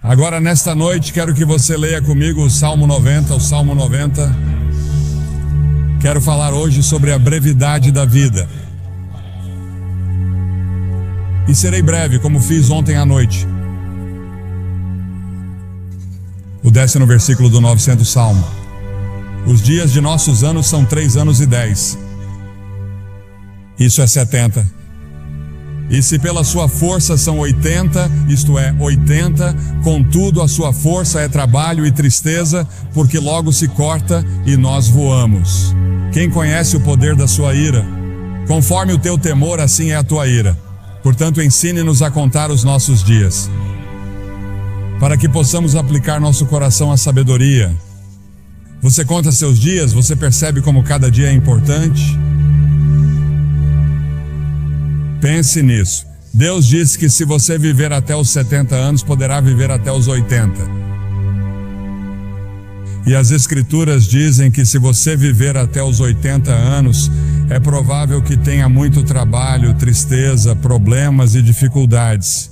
Agora, nesta noite, quero que você leia comigo o Salmo 90, o Salmo 90. Quero falar hoje sobre a brevidade da vida. E serei breve, como fiz ontem à noite. O 10º versículo do 900 Salmo. Os dias de nossos anos são 3 anos e 10. Isso é 70. E se pela sua força são 80, isto é, 80, contudo a sua força é trabalho e tristeza, porque logo se corta e nós voamos. Quem conhece o poder da sua ira? Conforme o teu temor, assim é a tua ira. Portanto, ensine-nos a contar os nossos dias, para que possamos aplicar nosso coração à sabedoria. Você conta seus dias, você percebe como cada dia é importante? Pense nisso. Deus disse que se você viver até os 70 anos, poderá viver até os 80. E as Escrituras dizem que se você viver até os 80 anos, é provável que tenha muito trabalho, tristeza, problemas e dificuldades.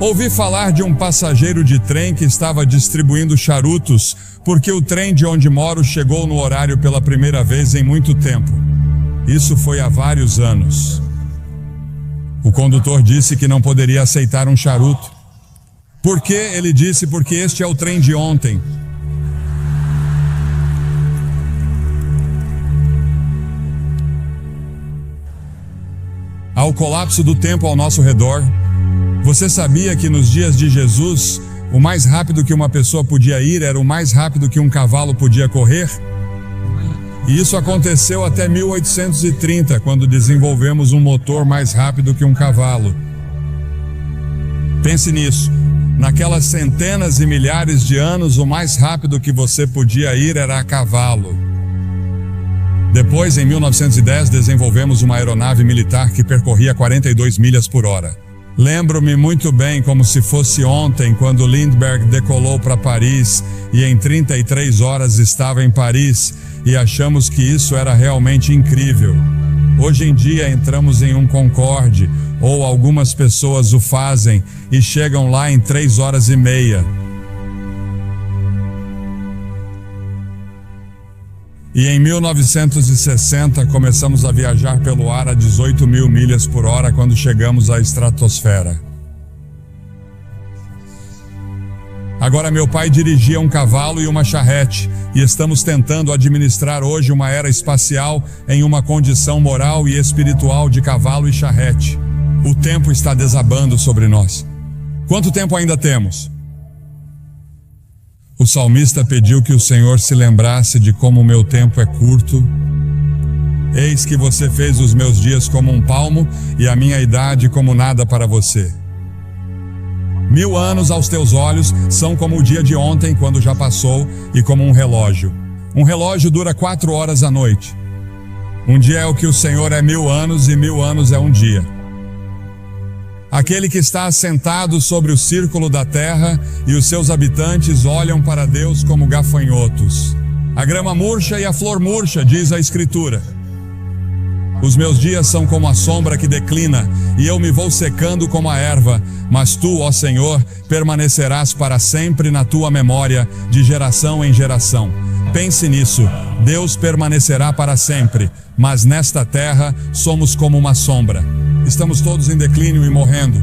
Ouvi falar de um passageiro de trem que estava distribuindo charutos, porque o trem de onde moro chegou no horário pela primeira vez em muito tempo. Isso foi há vários anos. O condutor disse que não poderia aceitar um charuto. Por quê? Ele disse, porque este é o trem de ontem. Há o colapso do tempo ao nosso redor. Você sabia que nos dias de Jesus, o mais rápido que uma pessoa podia ir era o mais rápido que um cavalo podia correr? E isso aconteceu até 1830, quando desenvolvemos um motor mais rápido que um cavalo. Pense nisso. Naquelas centenas e milhares de anos, o mais rápido que você podia ir era a cavalo. Depois, em 1910, desenvolvemos uma aeronave militar que percorria 42 milhas por hora. Lembro-me muito bem, como se fosse ontem, quando Lindbergh decolou para Paris e em 33 horas estava em Paris, e achamos que isso era realmente incrível. Hoje em dia entramos em um Concorde, ou algumas pessoas o fazem, e chegam lá em 3 horas e meia. E em 1960 começamos a viajar pelo ar a 18 mil milhas por hora quando chegamos à estratosfera. Agora meu pai dirigia um cavalo e uma charrete, e estamos tentando administrar hoje uma era espacial em uma condição moral e espiritual de cavalo e charrete. O tempo está desabando sobre nós. Quanto tempo ainda temos? O salmista pediu que o Senhor se lembrasse de como o meu tempo é curto. Eis que você fez os meus dias como um palmo e a minha idade como nada para você. 1000 anos aos teus olhos são como o dia de ontem, quando já passou, e como um relógio. Um relógio dura 4 horas à noite. Um dia é o que o Senhor é 1000 anos, e 1000 anos é um dia. Aquele que está assentado sobre o círculo da terra e os seus habitantes olham para Deus como gafanhotos. A grama murcha e a flor murcha, diz a Escritura. Os meus dias são como a sombra que declina, e eu me vou secando como a erva, mas tu, ó Senhor, permanecerás para sempre na tua memória, de geração em geração. Pense nisso, Deus permanecerá para sempre, mas nesta terra somos como uma sombra. Estamos todos em declínio e morrendo.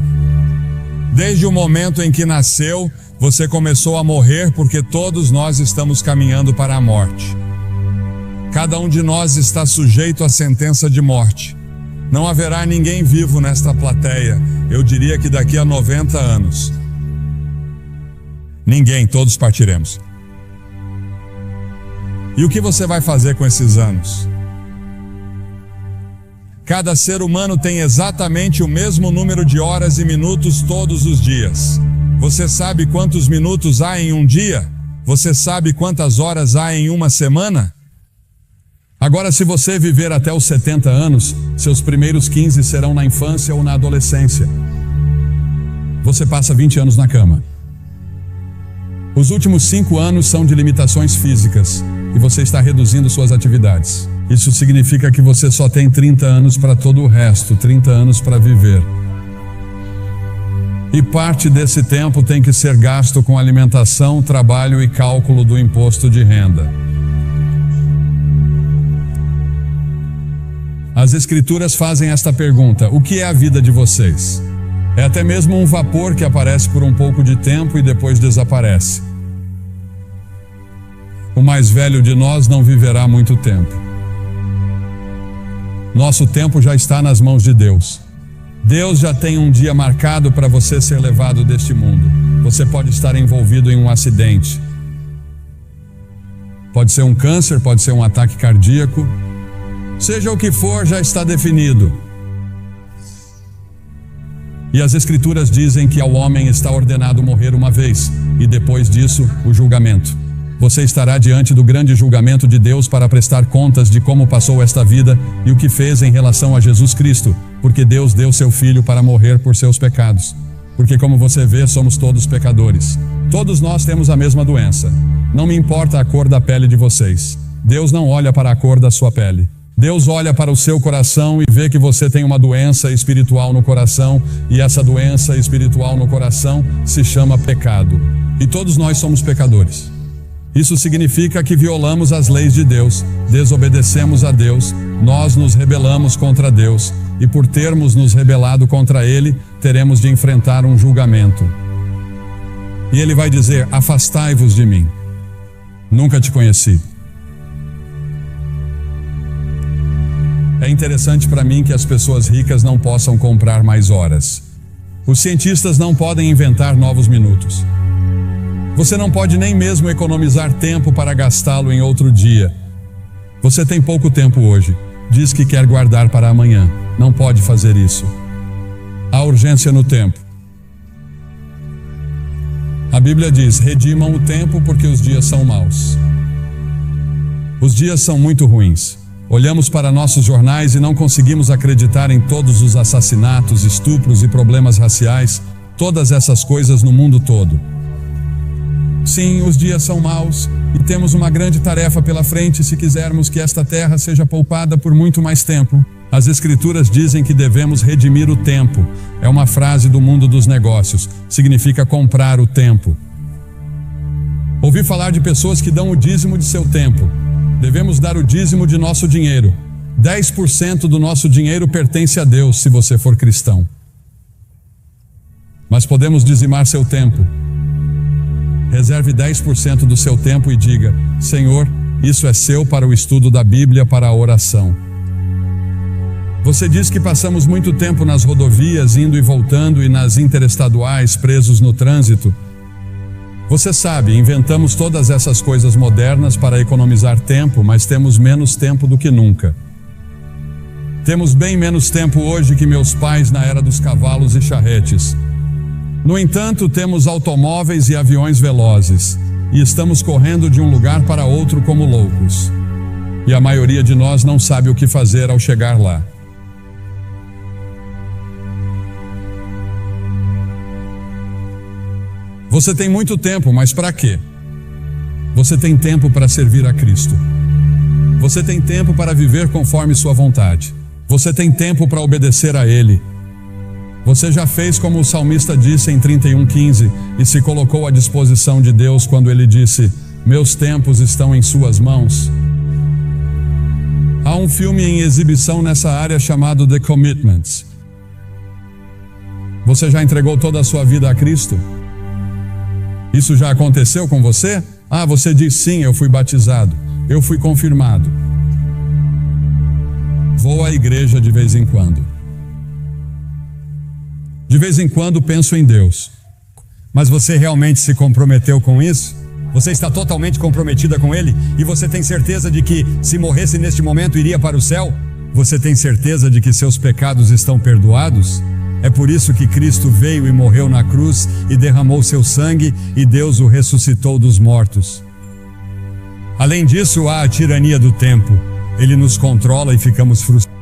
Desde o momento em que nasceu, você começou a morrer, porque todos nós estamos caminhando para a morte. Cada um de nós está sujeito à sentença de morte. Não haverá ninguém vivo nesta plateia, eu diria que daqui a 90 anos. Ninguém, todos partiremos. E o que você vai fazer com esses anos? Cada ser humano tem exatamente o mesmo número de horas e minutos todos os dias. Você sabe quantos minutos há em um dia? Você sabe quantas horas há em uma semana? Agora, se você viver até os 70 anos, seus primeiros 15 serão na infância ou na adolescência. Você passa 20 anos na cama. Os últimos 5 anos são de limitações físicas e você está reduzindo suas atividades. Isso significa que você só tem 30 anos para todo o resto, 30 anos para viver. E parte desse tempo tem que ser gasto com alimentação, trabalho e cálculo do imposto de renda. As Escrituras fazem esta pergunta: o que é a vida de vocês? É até mesmo um vapor que aparece por um pouco de tempo e depois desaparece. O mais velho de nós não viverá muito tempo. Nosso tempo já está nas mãos de Deus. Deus já tem um dia marcado para você ser levado deste mundo. Você pode estar envolvido em um acidente. Pode ser um câncer, pode ser um ataque cardíaco. Seja o que for, já está definido. E as Escrituras dizem que ao homem está ordenado morrer uma vez, e depois disso, o julgamento. Você estará diante do grande julgamento de Deus para prestar contas de como passou esta vida e o que fez em relação a Jesus Cristo, porque Deus deu seu Filho para morrer por seus pecados. Porque, como você vê, somos todos pecadores. Todos nós temos a mesma doença. Não me importa a cor da pele de vocês. Deus não olha para a cor da sua pele. Deus olha para o seu coração e vê que você tem uma doença espiritual no coração, e essa doença espiritual no coração se chama pecado. E todos nós somos pecadores. Isso significa que violamos as leis de Deus, desobedecemos a Deus, nós nos rebelamos contra Deus, e por termos nos rebelado contra Ele, teremos de enfrentar um julgamento. E Ele vai dizer: afastai-vos de mim. Nunca te conheci. É interessante para mim que as pessoas ricas não possam comprar mais horas. Os cientistas não podem inventar novos minutos. Você não pode nem mesmo economizar tempo para gastá-lo em outro dia. Você tem pouco tempo hoje. Diz que quer guardar para amanhã. Não pode fazer isso. Há urgência no tempo. A Bíblia diz: redimam o tempo porque os dias são maus. Os dias são muito ruins. Olhamos para nossos jornais e não conseguimos acreditar em todos os assassinatos, estupros e problemas raciais, todas essas coisas no mundo todo. Sim, os dias são maus e temos uma grande tarefa pela frente se quisermos que esta terra seja poupada por muito mais tempo. As Escrituras dizem que devemos redimir o tempo. É uma frase do mundo dos negócios. Significa comprar o tempo. Ouvi falar de pessoas que dão o dízimo de seu tempo. Devemos dar o dízimo de nosso dinheiro. 10% do nosso dinheiro pertence a Deus se você for cristão. Mas podemos dizimar seu tempo. Reserve 10% do seu tempo e diga: Senhor, isso é seu para o estudo da Bíblia, para a oração. Você diz que passamos muito tempo nas rodovias, indo e voltando, e nas interestaduais, presos no trânsito. Você sabe, inventamos todas essas coisas modernas para economizar tempo, mas temos menos tempo do que nunca. Temos bem menos tempo hoje que meus pais na era dos cavalos e charretes. No entanto, temos automóveis e aviões velozes, e estamos correndo de um lugar para outro como loucos. E a maioria de nós não sabe o que fazer ao chegar lá. Você tem muito tempo, mas para quê? Você tem tempo para servir a Cristo. Você tem tempo para viver conforme sua vontade. Você tem tempo para obedecer a Ele. Você já fez como o salmista disse em 31:15 e se colocou à disposição de Deus quando ele disse: meus tempos estão em suas mãos. Há um filme em exibição nessa área chamado The Commitments. Você já entregou toda a sua vida a Cristo? Isso já aconteceu com você? Você diz: sim, eu fui batizado, eu fui confirmado. Vou à igreja de vez em quando. De vez em quando penso em Deus. Mas você realmente se comprometeu com isso? Você está totalmente comprometida com Ele? E você tem certeza de que, se morresse neste momento, iria para o céu? Você tem certeza de que seus pecados estão perdoados? É por isso que Cristo veio e morreu na cruz e derramou seu sangue, e Deus o ressuscitou dos mortos. Além disso, há a tirania do tempo. Ele nos controla e ficamos frustrados.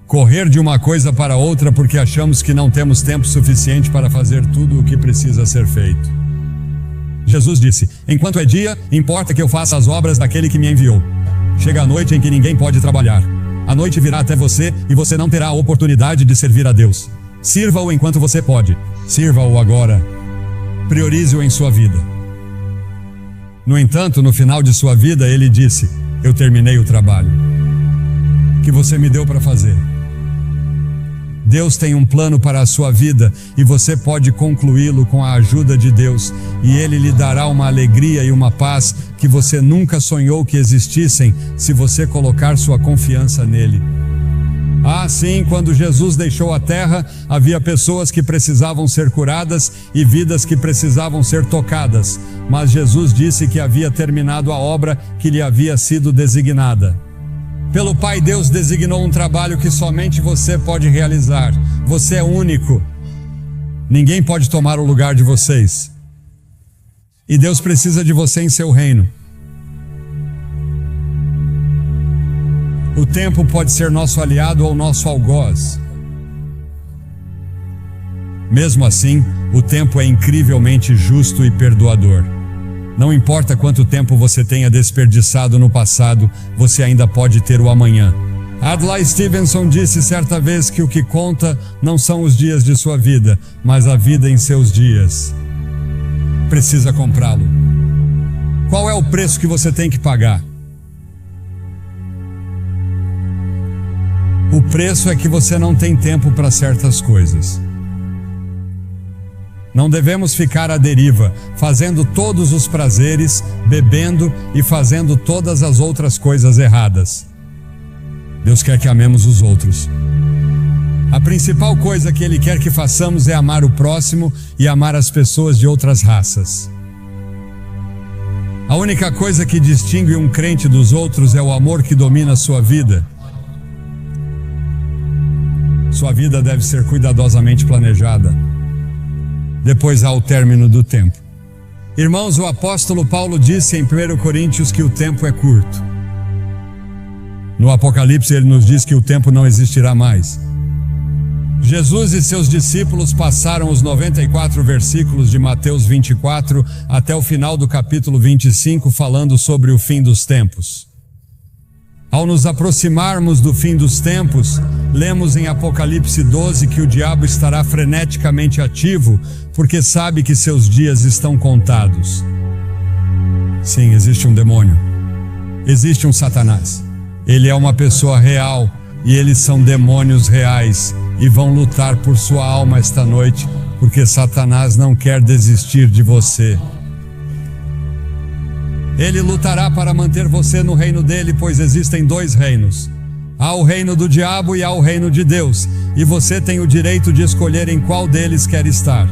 Correr de uma coisa para outra porque achamos que não temos tempo suficiente para fazer tudo o que precisa ser feito. Jesus disse: enquanto é dia, importa que eu faça as obras daquele que me enviou. Chega a noite em que ninguém pode trabalhar. A noite virá até você e você não terá a oportunidade de servir a Deus. Sirva-o enquanto você pode. Sirva-o agora. Priorize-o em sua vida. No entanto, no final de sua vida, ele disse: eu terminei o trabalho que você me deu para fazer. Deus tem um plano para a sua vida e você pode concluí-lo com a ajuda de Deus, e Ele lhe dará uma alegria e uma paz que você nunca sonhou que existissem se você colocar sua confiança nele. Ah, sim, quando Jesus deixou a terra, havia pessoas que precisavam ser curadas e vidas que precisavam ser tocadas, mas Jesus disse que havia terminado a obra que lhe havia sido designada. Pelo Pai, Deus designou um trabalho que somente você pode realizar. Você é único. Ninguém pode tomar o lugar de vocês. E Deus precisa de você em seu reino. O tempo pode ser nosso aliado ou nosso algoz. Mesmo assim, o tempo é incrivelmente justo e perdoador. Não importa quanto tempo você tenha desperdiçado no passado, você ainda pode ter o amanhã. Adlai Stevenson disse certa vez que o que conta não são os dias de sua vida, mas a vida em seus dias. Precisa comprá-lo. Qual é o preço que você tem que pagar? O preço é que você não tem tempo para certas coisas. Não devemos ficar à deriva, fazendo todos os prazeres, bebendo e fazendo todas as outras coisas erradas. Deus quer que amemos os outros. A principal coisa que Ele quer que façamos é amar o próximo e amar as pessoas de outras raças. A única coisa que distingue um crente dos outros é o amor que domina a sua vida. Sua vida deve ser cuidadosamente planejada. Depois há o término do tempo. Irmãos, o apóstolo Paulo disse em 1 Coríntios que o tempo é curto. No Apocalipse ele nos diz que o tempo não existirá mais. Jesus e seus discípulos passaram os 94 versículos de Mateus 24 até o final do capítulo 25 falando sobre o fim dos tempos. Ao nos aproximarmos do fim dos tempos, lemos em Apocalipse 12 que o diabo estará freneticamente ativo, porque sabe que seus dias estão contados. Sim, existe um demônio. Existe um Satanás. Ele é uma pessoa real e eles são demônios reais e vão lutar por sua alma esta noite, porque Satanás não quer desistir de você. Ele lutará para manter você no reino dele, pois existem dois reinos. Há o reino do diabo e há o reino de Deus, e você tem o direito de escolher em qual deles quer estar.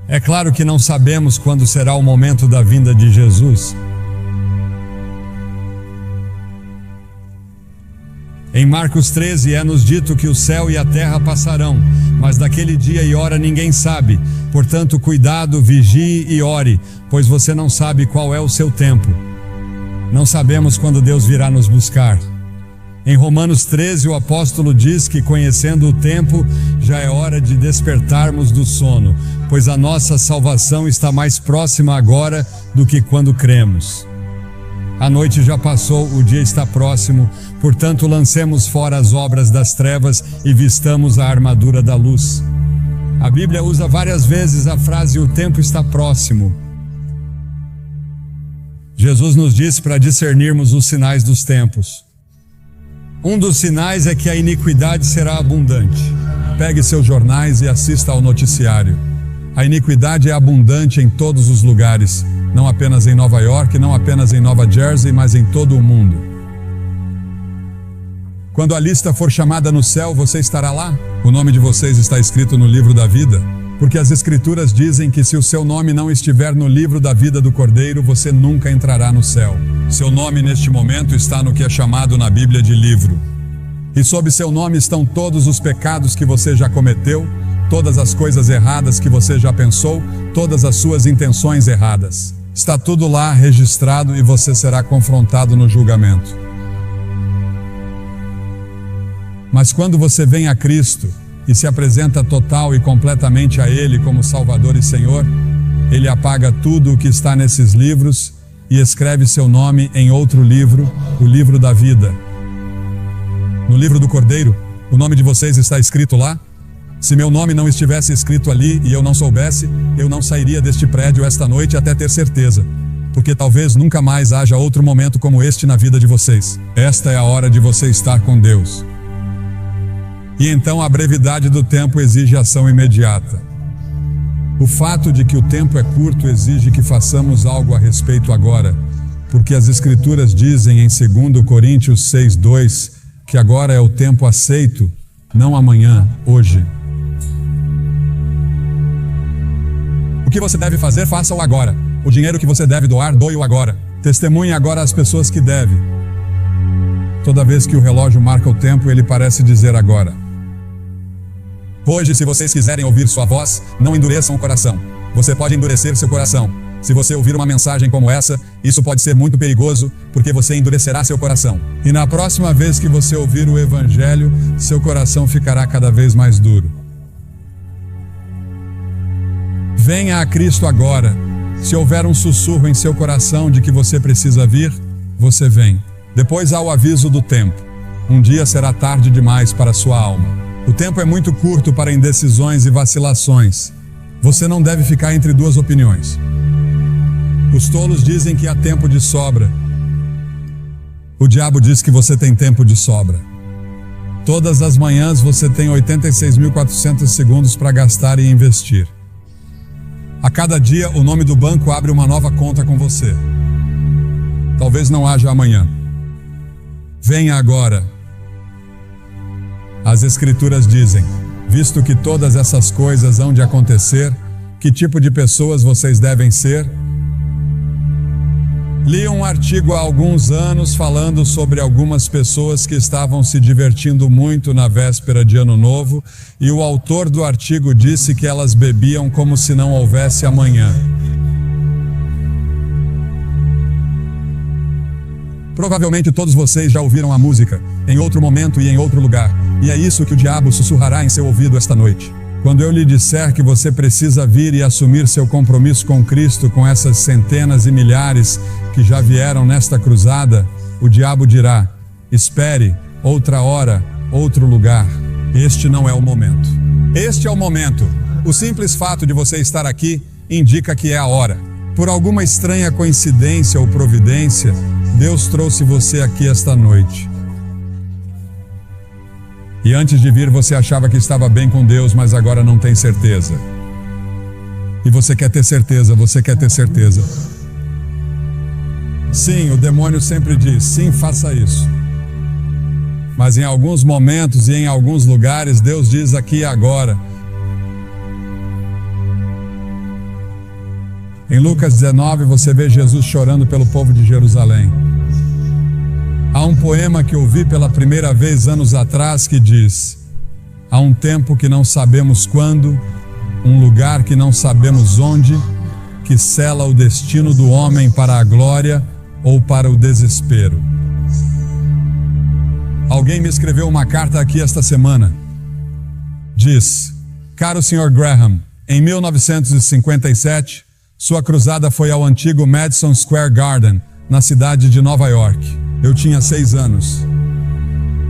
É claro que não sabemos quando será o momento da vinda de Jesus. Em Marcos 13 é-nos dito que o céu e a terra passarão, mas daquele dia e hora ninguém sabe. Portanto, cuidado, vigie e ore, pois você não sabe qual é o seu tempo. Não sabemos quando Deus virá nos buscar. Em Romanos 13, o apóstolo diz que, conhecendo o tempo, já é hora de despertarmos do sono, pois a nossa salvação está mais próxima agora do que quando cremos. A noite já passou, o dia está próximo, portanto lancemos fora as obras das trevas e vistamos a armadura da luz. A Bíblia usa várias vezes a frase "o tempo está próximo". Jesus nos disse para discernirmos os sinais dos tempos. Um dos sinais é que a iniquidade será abundante. Pegue seus jornais e assista ao noticiário. A iniquidade é abundante em todos os lugares, não apenas em Nova York, não apenas em Nova Jersey, mas em todo o mundo. Quando a lista for chamada no céu, você estará lá? O nome de vocês está escrito no livro da vida? Porque as Escrituras dizem que se o seu nome não estiver no livro da vida do Cordeiro, você nunca entrará no céu. Seu nome neste momento está no que é chamado na Bíblia de livro. E sob seu nome estão todos os pecados que você já cometeu, todas as coisas erradas que você já pensou, todas as suas intenções erradas. Está tudo lá registrado e você será confrontado no julgamento. Mas quando você vem a Cristo e se apresenta total e completamente a Ele como Salvador e Senhor, Ele apaga tudo o que está nesses livros e escreve seu nome em outro livro, o livro da vida. No livro do Cordeiro, O nome de vocês está escrito lá? Se meu nome não estivesse escrito ali e eu não soubesse, eu não sairia deste prédio esta noite até ter certeza. Porque talvez nunca mais haja outro momento como este na vida de vocês. Esta é a hora de você estar com Deus. E então a brevidade do tempo exige ação imediata. O fato de que o tempo é curto exige que façamos algo a respeito agora, porque as Escrituras dizem em 2 Coríntios 6:2 que agora é o tempo aceito, não amanhã, hoje. O que você deve fazer, faça-o agora. O dinheiro que você deve doar, doe-o agora. Testemunhe agora às pessoas que deve. Toda vez que o relógio marca o tempo, ele parece dizer agora. Hoje, se vocês quiserem ouvir sua voz, não endureçam o coração. Você pode endurecer seu coração. Se você ouvir uma mensagem como essa, isso pode ser muito perigoso, porque você endurecerá seu coração. E na próxima vez que você ouvir o Evangelho, seu coração ficará cada vez mais duro. Venha a Cristo agora. Se houver um sussurro em seu coração de que você precisa vir, você vem. Depois há o aviso do tempo. Um dia será tarde demais para sua alma. O tempo é muito curto para indecisões e vacilações. Você não deve ficar entre duas opiniões. Os tolos dizem que há tempo de sobra. O diabo diz que você tem tempo de sobra. Todas as manhãs você tem 86.400 segundos para gastar e investir. A cada dia, o nome do banco abre uma nova conta com você. Talvez não haja amanhã. Venha agora. As Escrituras dizem, visto que todas essas coisas hão de acontecer, que tipo de pessoas vocês devem ser? Li um artigo há alguns anos falando sobre algumas pessoas que estavam se divertindo muito na véspera de Ano Novo, e o autor do artigo disse que elas bebiam como se não houvesse amanhã. Provavelmente todos vocês já ouviram a música, em outro momento e em outro lugar, e é isso que o diabo sussurrará em seu ouvido esta noite. Quando eu lhe disser que você precisa vir e assumir seu compromisso com Cristo, com essas centenas e milhares que já vieram nesta cruzada, o diabo dirá, espere, outra hora, outro lugar. Este não é o momento. Este é o momento. O simples fato de você estar aqui indica que é a hora. Por alguma estranha coincidência ou providência, Deus trouxe você aqui esta noite. E antes de vir você achava que estava bem com Deus, mas agora não tem certeza. E você quer ter certeza, você quer ter certeza. Sim, o demônio sempre diz, sim, faça isso. Mas em alguns momentos e em alguns lugares, Deus diz aqui e agora. Em Lucas 19, você vê Jesus chorando pelo povo de Jerusalém. Há um poema que ouvi pela primeira vez anos atrás que diz: há um tempo que não sabemos quando, um lugar que não sabemos onde, que sela o destino do homem para a glória ou para o desespero. Alguém me escreveu uma carta aqui esta semana. Diz: caro Sr. Graham, em 1957, sua cruzada foi ao antigo Madison Square Garden, na cidade de Nova York. Eu tinha 6 anos.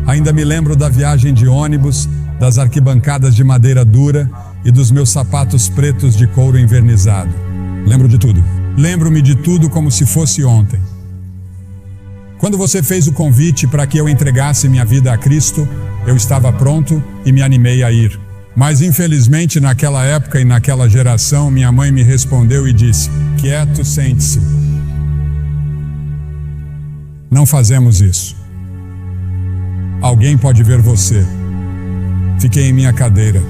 Ainda me lembro da viagem de ônibus, das arquibancadas de madeira dura e dos meus sapatos pretos de couro envernizado. Lembro de tudo. Lembro-me de tudo como se fosse ontem. Quando você fez o convite para que eu entregasse minha vida a Cristo, eu estava pronto e me animei a ir. Mas infelizmente naquela época e naquela geração, minha mãe me respondeu e disse: quieto, sente-se. Não fazemos isso. Alguém pode ver você. Fiquei em minha cadeira.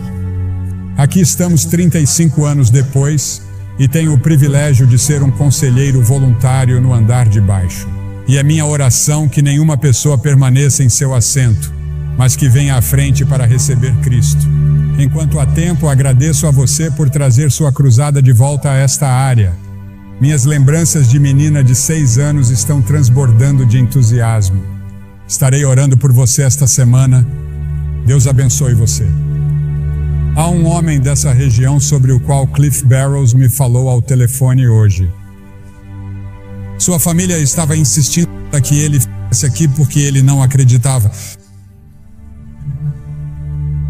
Aqui estamos 35 anos depois e tenho o privilégio de ser um conselheiro voluntário no andar de baixo. E é minha oração que nenhuma pessoa permaneça em seu assento, mas que venha à frente para receber Cristo. Enquanto há tempo, agradeço a você por trazer sua cruzada de volta a esta área. Minhas lembranças de menina de 6 anos estão transbordando de entusiasmo. Estarei orando por você esta semana. Deus abençoe você. Há um homem dessa região sobre o qual Cliff Barrows me falou ao telefone hoje. Sua família estava insistindo para que ele ficasse aqui porque ele não acreditava.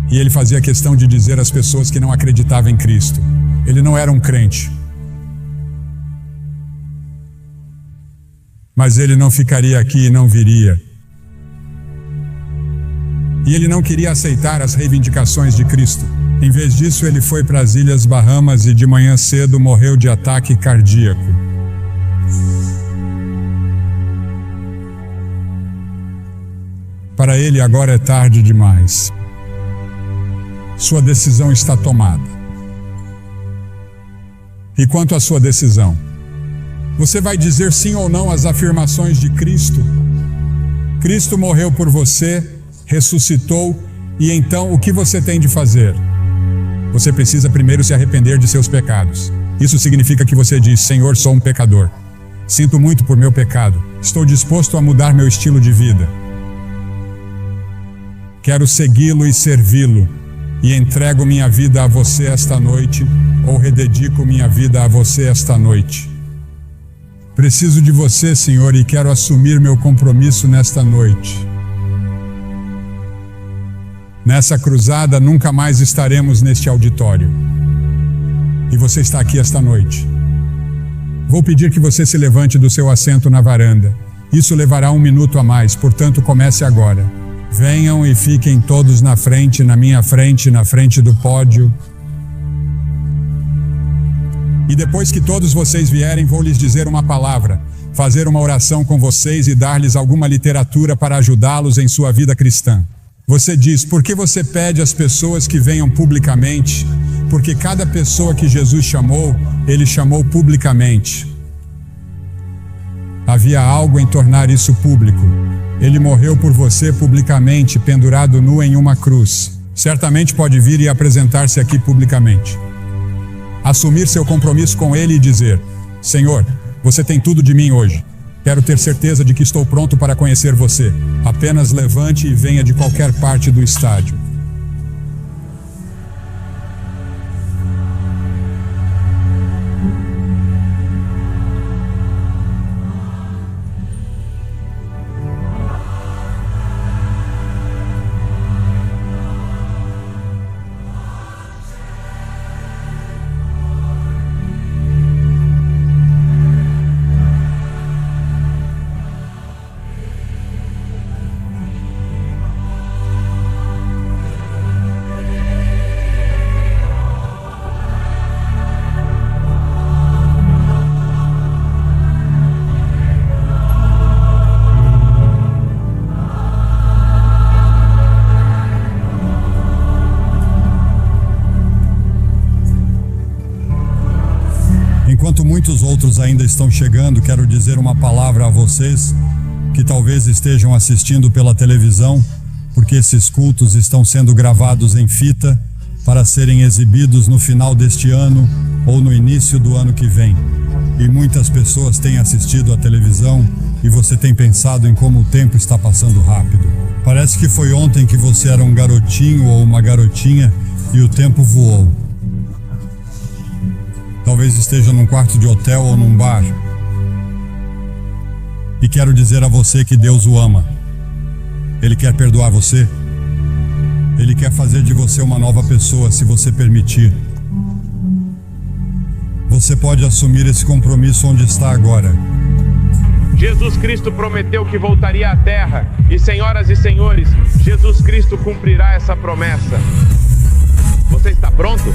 E ele fazia questão de dizer às pessoas que não acreditavam em Cristo. Ele não era um crente. Mas ele não ficaria aqui e não viria. E ele não queria aceitar as reivindicações de Cristo. Em vez disso, ele foi para as Ilhas Bahamas e de manhã cedo morreu de ataque cardíaco. Para ele agora é tarde demais. Sua decisão está tomada. E quanto à sua decisão? Você vai dizer sim ou não às afirmações de Cristo? Cristo morreu por você, ressuscitou, e então o que você tem de fazer? Você precisa primeiro se arrepender de seus pecados. Isso significa que você diz: Senhor, sou um pecador. Sinto muito por meu pecado. Estou disposto a mudar meu estilo de vida. Quero segui-lo e servi-lo. E entrego minha vida a você esta noite, ou rededico minha vida a você esta noite. Preciso de você, Senhor, e quero assumir meu compromisso nesta noite. Nessa cruzada, nunca mais estaremos neste auditório. E você está aqui esta noite. Vou pedir que você se levante do seu assento na varanda. Isso levará 1 minuto a mais, portanto, comece agora. Venham e fiquem todos na frente, na minha frente, na frente do pódio. E depois que todos vocês vierem, vou lhes dizer uma palavra, fazer uma oração com vocês e dar-lhes alguma literatura para ajudá-los em sua vida cristã. Você diz: por que você pede às pessoas que venham publicamente? Porque cada pessoa que Jesus chamou, ele chamou publicamente. Havia algo em tornar isso público. Ele morreu por você publicamente, pendurado nu em uma cruz. Certamente pode vir e apresentar-se aqui publicamente. Assumir seu compromisso com ele e dizer: Senhor, você tem tudo de mim hoje. Quero ter certeza de que estou pronto para conhecer você. Apenas levante e venha de qualquer parte do estádio. Enquanto muitos outros ainda estão chegando, quero dizer uma palavra a vocês que talvez estejam assistindo pela televisão, porque esses cultos estão sendo gravados em fita para serem exibidos no final deste ano ou no início do ano que vem. E muitas pessoas têm assistido à televisão e você tem pensado em como o tempo está passando rápido. Parece que foi ontem que você era um garotinho ou uma garotinha e o tempo voou. Talvez esteja num quarto de hotel ou num bar. E quero dizer a você que Deus o ama. Ele quer perdoar você. Ele quer fazer de você uma nova pessoa, se você permitir. Você pode assumir esse compromisso onde está agora. Jesus Cristo prometeu que voltaria à terra. E, senhoras e senhores, Jesus Cristo cumprirá essa promessa. Você está pronto?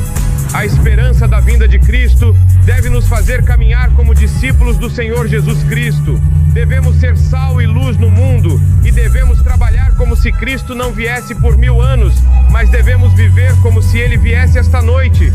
A esperança da vinda de Cristo deve nos fazer caminhar como discípulos do Senhor Jesus Cristo. Devemos ser sal e luz no mundo e devemos trabalhar como se Cristo não viesse por 1000 anos, mas devemos viver como se Ele viesse esta noite.